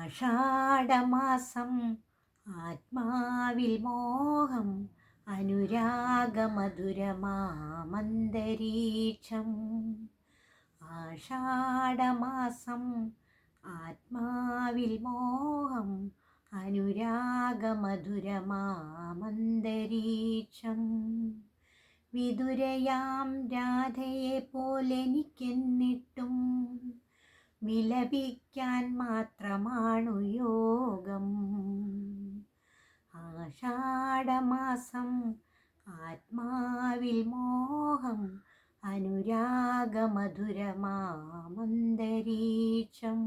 ആഷാഢമാസം ആത്മാവിൽ മോഹം അനുരാഗമധുരമാമന്തരീക്ഷം. ആഷാഢമാസം ആത്മാവിൽ മോഹം അനുരാഗമധുരമാമന്തരീക്ഷം. വിദുരയാം രാധയെ പോലെനിക്കെന്നിട്ടും വിലപിക്കാൻ മാത്രമാണു യോഗം. ആഷാഢമാസം ആത്മാവിൽ മോഹം അനുരാഗമധുരമാമന്തരീക്ഷം.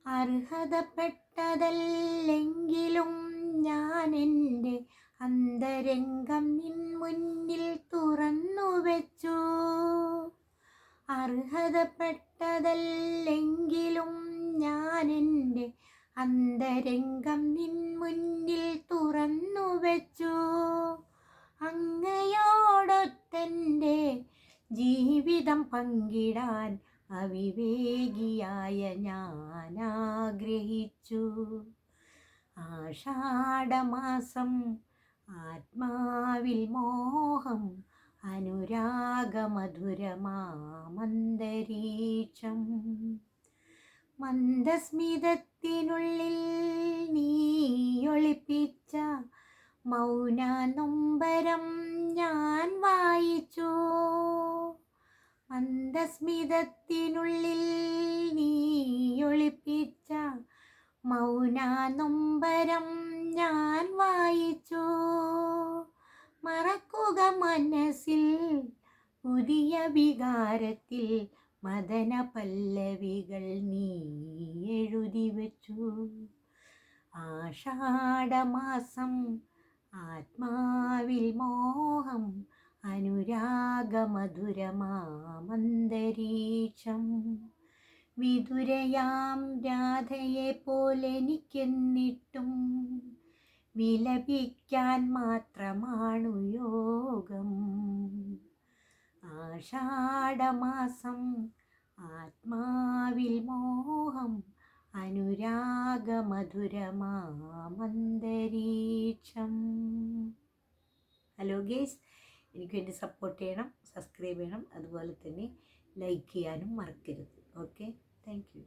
അർഹതപ്പെട്ടതല്ലെങ്കിലും ഞാൻ എൻ്റെ അന്തരംഗം നിൻ മുന്നിൽ തുറന്നു വെച്ചു. അർഹതപ്പെട്ടതല്ലെങ്കിലും ഞാൻ എൻ്റെ അന്തരംഗം നിൻ മുന്നിൽ തുറന്നു വെച്ചു. അങ്ങയോടൊത്തെൻ്റെ ജീവിതം പങ്കിടാൻ അവിവേകിയായ ഞാൻ ആഗ്രഹിച്ചു. ആഷാഢമാസം ആത്മാവിൽ മോഹം അനുരാഗമധുരമാമന്തരീക്ഷം. മന്ദസ്മിതത്തിനുള്ളിൽ നീ ഒളിപ്പിച്ച മൗന നൊമ്പരം ഞാൻ വായിച്ചു. മന്ദസ്മിതത്തിനുള്ളിൽ നീ ഒളിപ്പിച്ച മൗന നൊമ്പരം ഞാൻ വായിച്ചു. മറക്കുക മനസ്സിൽ പുതിയ വികാരത്തിൽ മദന പല്ലവികൾ നീ എഴുതി വച്ചു. ആഷാഢമാസം ആത്മാവിൽ മോഹം അനുരാഗമധുരമാമന്തരീക്ഷം. വിദുരയാം രാധയെ പോലെനിക്കെന്നിട്ടും വിലപിക്കാൻ മാത്രമാണു യോഗം. ആഷാഢമാസം ആത്മാവിൽ മോഹം അനുരാഗമധുരമാമന്തരീക്ഷം. ഹലോ ഗേസ്, എനിക്ക് വേണ്ടി സപ്പോർട്ട് ചെയ്യണം, സബ്സ്ക്രൈബ് ചെയ്യണം, അതുപോലെ തന്നെ ലൈക്ക് ചെയ്യാനും മറക്കരുത്. Okay, thank you.